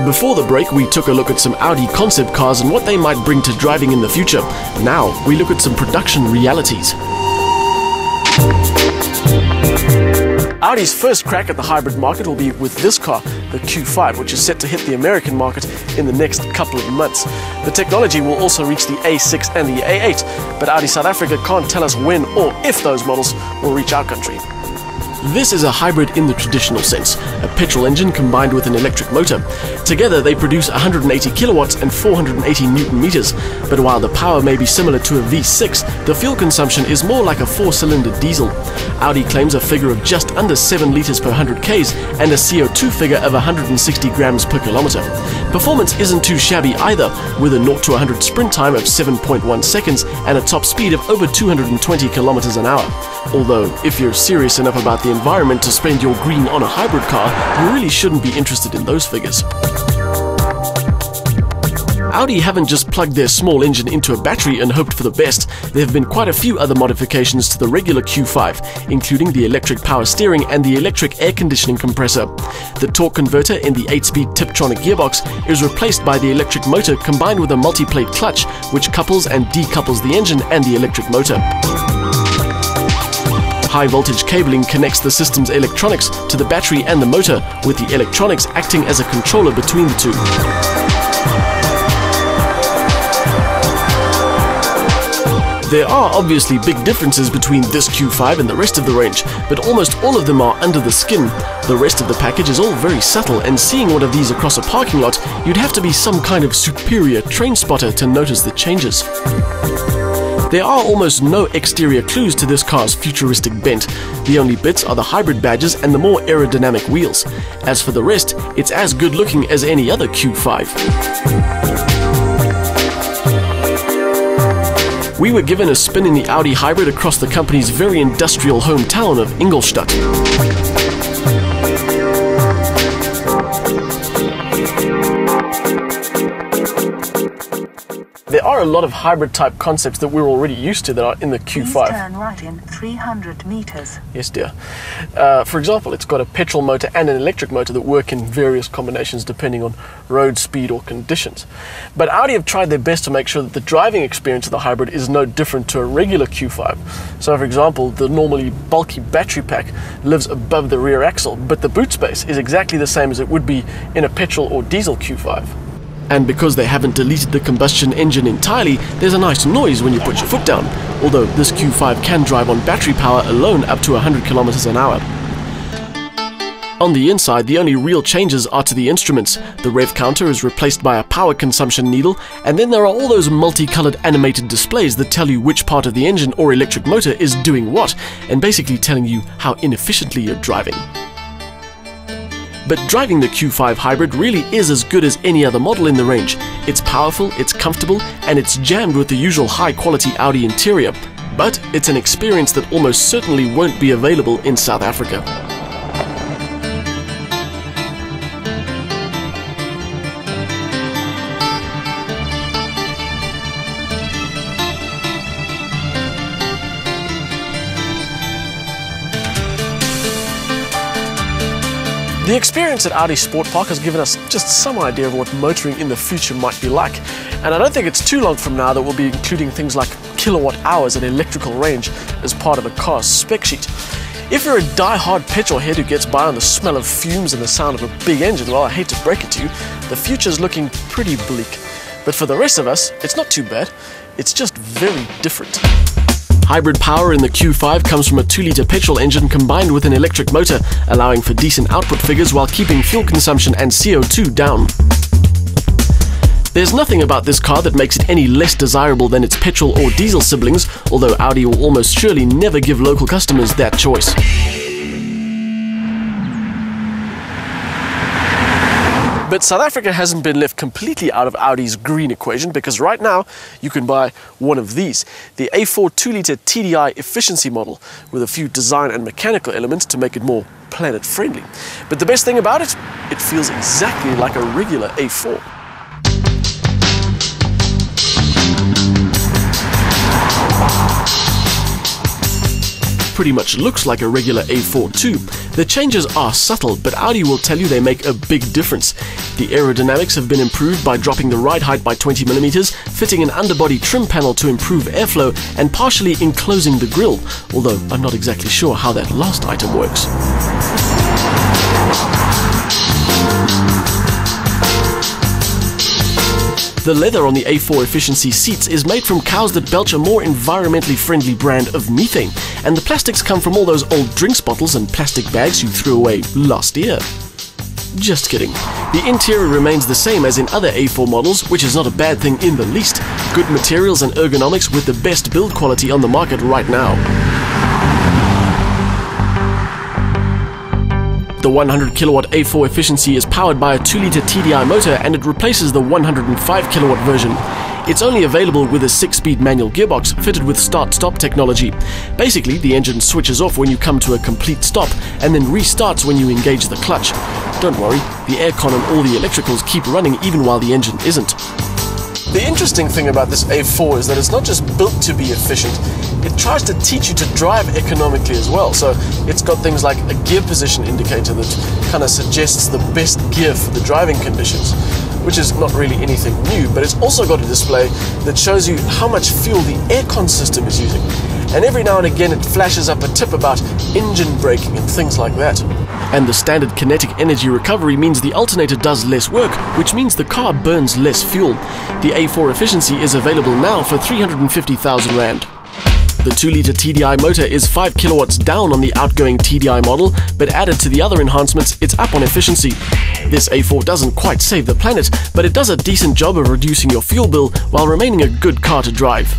Before the break, we took a look at some Audi concept cars and what they might bring to driving in the future. Now, we look at some production realities. Audi's first crack at the hybrid market will be with this car, the Q5, which is set to hit the American market in the next couple of months. The technology will also reach the A6 and the A8, but Audi South Africa can't tell us when or if those models will reach our country. This is a hybrid in the traditional sense, a petrol engine combined with an electric motor. Together they produce 180 kilowatts and 480 newton meters, but while the power may be similar to a V6, the fuel consumption is more like a 4-cylinder diesel. Audi claims a figure of just under 7 liters per 100 Ks and a CO2 figure of 160 grams per kilometer. Performance isn't too shabby either, with a 0 to 100 sprint time of 7.1 seconds and a top speed of over 220 kilometers an hour. Although, if you're serious enough about the environment to spend your green on a hybrid car, you really shouldn't be interested in those figures. Audi haven't just plugged their small engine into a battery and hoped for the best. There have been quite a few other modifications to the regular Q5, including the electric power steering and the electric air conditioning compressor. The torque converter in the 8-speed Tiptronic gearbox is replaced by the electric motor combined with a multi-plate clutch, which couples and decouples the engine and the electric motor. High voltage cabling connects the system's electronics to the battery and the motor, with the electronics acting as a controller between the two. There are obviously big differences between this Q5 and the rest of the range, but almost all of them are under the skin. The rest of the package is all very subtle, and seeing one of these across a parking lot, you'd have to be some kind of superior train spotter to notice the changes. There are almost no exterior clues to this car's futuristic bent. The only bits are the hybrid badges and the more aerodynamic wheels. As for the rest, it's as good looking as any other Q5. We were given a spin in the Audi hybrid across the company's very industrial hometown of Ingolstadt. There are a lot of hybrid type concepts that we're already used to that are in the Q5. Please turn right in 300 meters. Yes, dear. For example, it's got a petrol motor and an electric motor that work in various combinations depending on road speed or conditions. But Audi have tried their best to make sure that the driving experience of the hybrid is no different to a regular Q5. So, for example, the normally bulky battery pack lives above the rear axle, but the boot space is exactly the same as it would be in a petrol or diesel Q5. And because they haven't deleted the combustion engine entirely, there's a nice noise when you put your foot down, although this Q5 can drive on battery power alone up to 100 kilometers an hour. On the inside, the only real changes are to the instruments. The rev counter is replaced by a power consumption needle, and then there are all those multicolored animated displays that tell you which part of the engine or electric motor is doing what, and basically telling you how inefficiently you're driving. But driving the Q5 hybrid really is as good as any other model in the range. It's powerful, it's comfortable, and it's jammed with the usual high-quality Audi interior. But it's an experience that almost certainly won't be available in South Africa. The experience at Audi Sport Park has given us just some idea of what motoring in the future might be like, and I don't think it's too long from now that we'll be including things like kilowatt hours and electrical range as part of a car's spec sheet. If you're a die-hard petrol head who gets by on the smell of fumes and the sound of a big engine, well, I hate to break it to you, the future's looking pretty bleak. But for the rest of us, it's not too bad, it's just very different. Hybrid power in the Q5 comes from a 2-litre petrol engine combined with an electric motor, allowing for decent output figures while keeping fuel consumption and CO2 down. There's nothing about this car that makes it any less desirable than its petrol or diesel siblings, although Audi will almost surely never give local customers that choice. But South Africa hasn't been left completely out of Audi's green equation, because right now you can buy one of these, the A4 2-litre TDI efficiency model, with a few design and mechanical elements to make it more planet-friendly. But the best thing about it, it feels exactly like a regular A4. pretty much looks like a regular A4 too. The changes are subtle, but Audi will tell you they make a big difference. The aerodynamics have been improved by dropping the ride height by 20mm, fitting an underbody trim panel to improve airflow, and partially enclosing the grille, although I'm not exactly sure how that last item works. The leather on the A4 efficiency seats is made from cows that belch a more environmentally friendly brand of methane, and the plastics come from all those old drinks bottles and plastic bags you threw away last year. Just kidding. The interior remains the same as in other A4 models, which is not a bad thing in the least. Good materials and ergonomics with the best build quality on the market right now. The 100 kilowatt A4 efficiency is powered by a 2-liter TDI motor, and it replaces the 105 kilowatt version. It's only available with a 6-speed manual gearbox fitted with start-stop technology. Basically, the engine switches off when you come to a complete stop and then restarts when you engage the clutch. Don't worry, the aircon and all the electricals keep running even while the engine isn't. The interesting thing about this A4 is that it's not just built to be efficient, it tries to teach you to drive economically as well. So it's got things like a gear position indicator that kind of suggests the best gear for the driving conditions, which is not really anything new, but it's also got a display that shows you how much fuel the aircon system is using. And every now and again it flashes up a tip about engine braking and things like that. And the standard kinetic energy recovery means the alternator does less work, which means the car burns less fuel. The A4 efficiency is available now for 350,000 Rand. The 2-liter TDI motor is 5 kilowatts down on the outgoing TDI model, but added to the other enhancements, it's up on efficiency. This A4 doesn't quite save the planet, but it does a decent job of reducing your fuel bill while remaining a good car to drive.